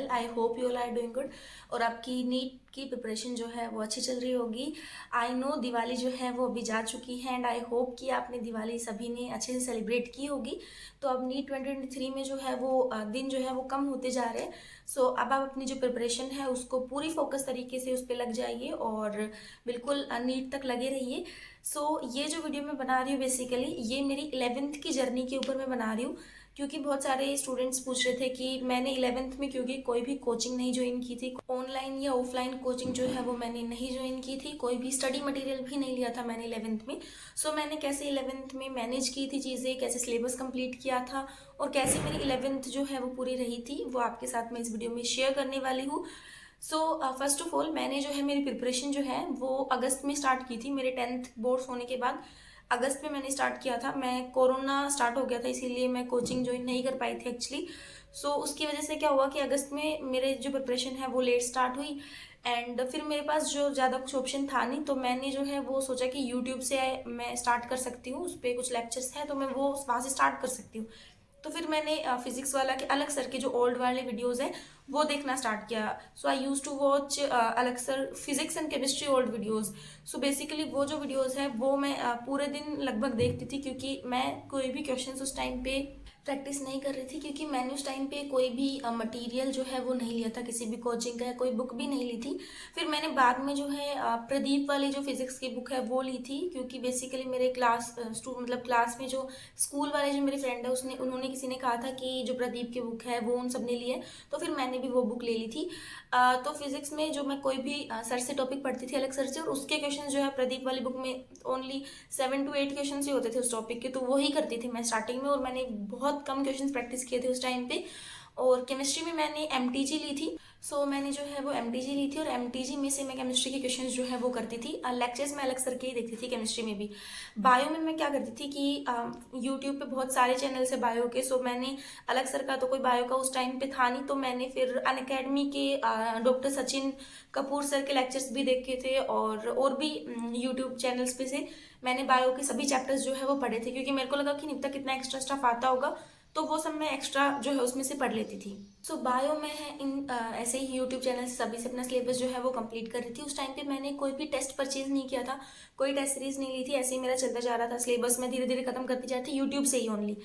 Channel. I hope you all are doing good और आपकी NEET की प्रिपरेशन जो है वो अच्छी चल रही होगी। आई नो दिवाली जो है वो अभी जा चुकी है एंड आई होप कि आपने दिवाली सभी ने अच्छे से सेलिब्रेट की होगी। तो अब नीट 2023 में जो है वो दिन जो है वो कम होते जा रहे हैं। सो अब आप अपनी जो प्रिपरेशन है उसको पूरी फोकस तरीके से उस पर लग जाइए और बिल्कुल नीट तक लगे रहिए। सो ये जो वीडियो मैं बना रही हूँ बेसिकली ये मेरी 11th की जर्नी के ऊपर मैं बना रही हूँ, क्योंकि बहुत सारे स्टूडेंट्स पूछ रहे थे कि मैंने 11th में क्योंकि कोई भी कोचिंग नहीं ज्वाइन की थी, ऑनलाइन या ऑफलाइन कोचिंग जो है वो मैंने नहीं ज्वाइन की थी, कोई भी स्टडी मटेरियल भी नहीं लिया था मैंने 11th में। सो मैंने कैसे 11th में मैनेज की थी चीज़ें, कैसे सिलेबस कंप्लीट किया था और कैसे मेरी 11th जो है वो पूरी रही थी, वो आपके साथ मैं इस वीडियो में शेयर करने वाली हूँ। सो फर्स्ट ऑफ ऑल मैंने जो है मेरी प्रिपरेशन जो है वो अगस्त में स्टार्ट की थी। मेरे 10th बोर्ड्स होने के बाद अगस्त में मैंने स्टार्ट किया था। मैं कोरोना स्टार्ट हो गया था इसीलिए मैं कोचिंग ज्वाइन नहीं कर पाई थी एक्चुअली। सो उसकी वजह से क्या हुआ कि अगस्त में मेरे जो प्रिपरेशन है वो लेट स्टार्ट हुई एंड फिर मेरे पास जो ज़्यादा कुछ ऑप्शन था नहीं, तो मैंने जो है वो सोचा कि यूट्यूब से मैं स्टार्ट कर सकती हूँ, उस पर कुछ लेक्चर्स हैं तो मैं वो वहाँ से स्टार्ट कर सकती हूँ। तो फिर मैंने फिजिक्स वाला के अलग सर के जो ओल्ड वाले वीडियोस हैं वो देखना स्टार्ट किया। सो आई यूज टू वॉच अलग sir physics and chemistry old videos. So basically वो जो वीडियोस हैं वो मैं पूरे दिन लगभग देखती थी, क्योंकि मैं कोई भी क्वेश्चंस उस टाइम पे प्रैक्टिस नहीं कर रही थी, क्योंकि मैंने उस टाइम पे कोई भी मटेरियल जो है वो नहीं लिया था किसी भी कोचिंग का, कोई बुक भी नहीं ली थी। फिर मैंने बाद में जो है प्रदीप वाली जो फिजिक्स की बुक है वो ली थी, क्योंकि बेसिकली मेरे मतलब क्लास में जो स्कूल वाले जो मेरे फ्रेंड है उसने उन्होंने किसी ने कहा था कि जो प्रदीप की बुक है वो उन सब ने ली है, तो फिर मैंने भी वो बुक ले ली थी। तो फिजिक्स में जो मैं कोई भी सर से टॉपिक पढ़ती थी अलग सर से, और उसके क्वेश्चन जो है प्रदीप वाली बुक में ओनली 7 to 8 क्वेश्चन ही होते थे उस टॉपिक के, तो वही करती थी मैं स्टार्टिंग में और मैंने बहुत कम क्वेश्चन प्रैक्टिस किए थे उस टाइम पे। और केमिस्ट्री में मैंने एमटीजी ली थी। सो मैंने जो है वो एमटीजी ली थी और एमटीजी में से मैं केमिस्ट्री के क्वेश्चन जो है वो करती थी। लेक्चर्स में अलग सर के ही देखती थी केमिस्ट्री में भी। बायो में मैं क्या करती थी कि यूट्यूब पे बहुत सारे चैनल्स है बायो के। सो मैंने अलग सर का तो कोई बायो का उस टाइम पे था नहीं, तो मैंने फिर अनअकैडमी के डॉक्टर सचिन कपूर सर के लेक्चर्स भी देखे थे और भी यूट्यूब चैनल्स पे से मैंने बायो के सभी चैप्टर्स जो है वो पढ़े थे, क्योंकि मेरे को लगा कि निब तक कितना एक्स्ट्रा स्टफ आता होगा तो वो सब मैं एक्स्ट्रा जो है उसमें से पढ़ लेती थी। सो बायो में है इन ऐसे ही यूट्यूब चैनल से सभी से अपना सिलेबस जो है वो कंप्लीट कर रही थी। उस टाइम पे मैंने कोई भी टेस्ट परचेज नहीं किया था, कोई टेस्ट सीरीज नहीं ली थी, ऐसे ही मेरा चलता जा रहा था सिलेबस में धीरे धीरे खत्म करती जाती यूट्यूब से ही ओनली।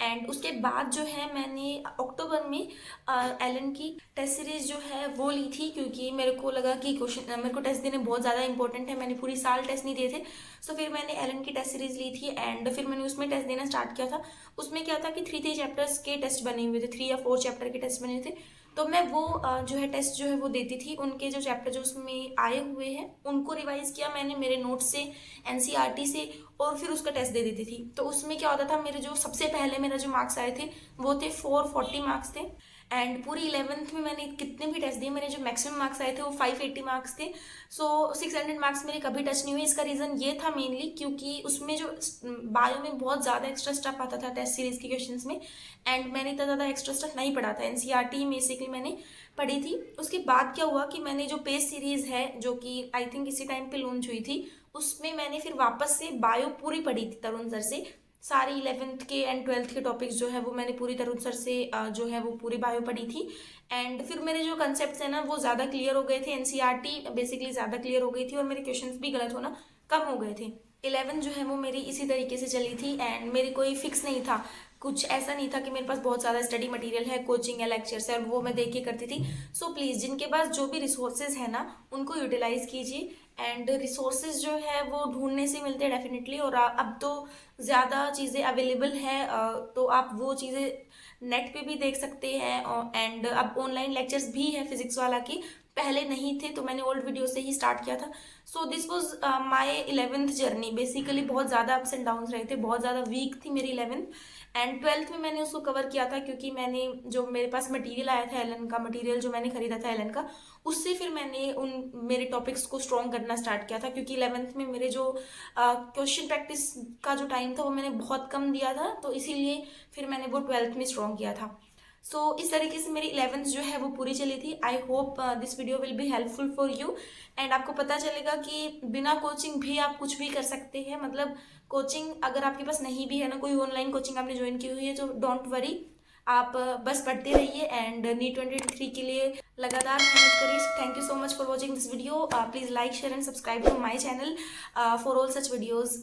एंड उसके बाद जो है मैंने अक्टूबर में एलन की टेस्ट सीरीज जो है वो ली थी, क्योंकि मेरे को लगा कि क्वेश्चन मेरे को टेस्ट देने बहुत ज़्यादा इंपॉर्टेंट है, मैंने पूरी साल टेस्ट नहीं दिए थे। सो फिर मैंने एलन की टेस्ट सीरीज ली थी एंड फिर मैंने उसमें टेस्ट देना स्टार्ट किया था। उसमें क्या था कि 3 चैप्टर्स के टेस्ट बने हुए थे, 3 या 4 चैप्टर के टेस्ट बने हुए थे, तो मैं वो जो है टेस्ट जो है वो देती थी। उनके जो चैप्टर जो उसमें आए हुए हैं उनको रिवाइज किया मैंने मेरे नोट्स से, एनसीईआरटी से, और फिर उसका टेस्ट दे देती थी। तो उसमें क्या होता था, मेरे जो सबसे पहले मेरा जो मार्क्स आए थे वो थे 440 मार्क्स थे। एंड पूरी 11th में मैंने कितने भी टेस्ट दिए, मेरे जो मैक्सिमम मार्क्स आए थे वो 580 मार्क्स थे। सो 600 मार्क्स मेरे कभी टच नहीं हुए। इसका रीज़न ये था मेनली क्योंकि उसमें जो बायो में बहुत ज़्यादा एक्स्ट्रा स्टफ आता था टेस्ट सीरीज के क्वेश्चंस में, एंड मैंने इतना ज़्यादा एक्स्ट्रा स्टफ नहीं पढ़ा था, एनसीईआरटी बेसिकली मैंने पढ़ी थी। उसके बाद क्या हुआ कि मैंने जो पेज सीरीज़ है जो कि आई थिंक इसी टाइम पे लॉन्च हुई थी, उसमें मैंने फिर वापस से बायो पूरी पढ़ी थी तरुण सर से। सारी 11th के एंड 12th के टॉपिक्स जो है वो मैंने पूरी तरुण सर से जो है वो पूरी बायो पढ़ी थी। एंड फिर मेरे जो कंसेप्ट है ना वो ज़्यादा क्लियर हो गए थे, एनसीईआरटी बेसिकली ज़्यादा क्लियर हो गई थी और मेरे क्वेश्चंस भी गलत होना कम हो गए थे। 11 जो है वो मेरी इसी तरीके से चली थी एंड मेरी कोई फिक्स नहीं था, कुछ ऐसा नहीं था कि मेरे पास बहुत ज़्यादा स्टडी मटेरियल है, कोचिंग है, लेक्चर्स है और वो मैं देख के करती थी। सो प्लीज़ जिनके पास जो भी रिसोर्सेज है ना उनको यूटिलाइज कीजिए। एंड रिसोर्सेज जो है वो ढूंढने से मिलते हैं डेफिनेटली, और अब तो ज़्यादा चीज़ें अवेलेबल है, तो आप वो चीज़ें नेट पे भी देख सकते हैं। एंड अब ऑनलाइन लेक्चर्स भी है फिजिक्स वाला की, पहले नहीं थे तो मैंने ओल्ड वीडियो से ही स्टार्ट किया था। So this was my 11th journey. Basically बहुत ज़्यादा अप्स एंड डाउन्स रहे थे, बहुत ज़्यादा वीक थी मेरी 11th। एंड 12th में मैंने उसको कवर किया था, क्योंकि मैंने जो मेरे पास मटेरियल आया था एलन का, मटेरियल जो मैंने खरीदा था एलन का, उससे फिर मैंने उन मेरे टॉपिक्स को स्ट्रॉन्ग करना स्टार्ट किया था, क्योंकि 11th में मेरे जो क्वेश्चन प्रैक्टिस का जो टाइम था वो मैंने बहुत कम दिया था, तो इसीलिए फिर मैंने वो 12th में स्ट्रॉन्ग किया था। सो इस तरीके से मेरी 11th जो है वो पूरी चली थी। I hope this video will be helpful for you and आपको पता चलेगा कि बिना कोचिंग भी आप कुछ भी कर सकते हैं। मतलब कोचिंग अगर आपके पास नहीं भी है ना, कोई ऑनलाइन कोचिंग आपने ज्वाइन की हुई है तो डोंट वरी, आप बस पढ़ते रहिए एंड नीट 2023 के लिए लगातार मेहनत करिए। Thank you so much for watching this video. Please like share and subscribe to my channel for all such videos.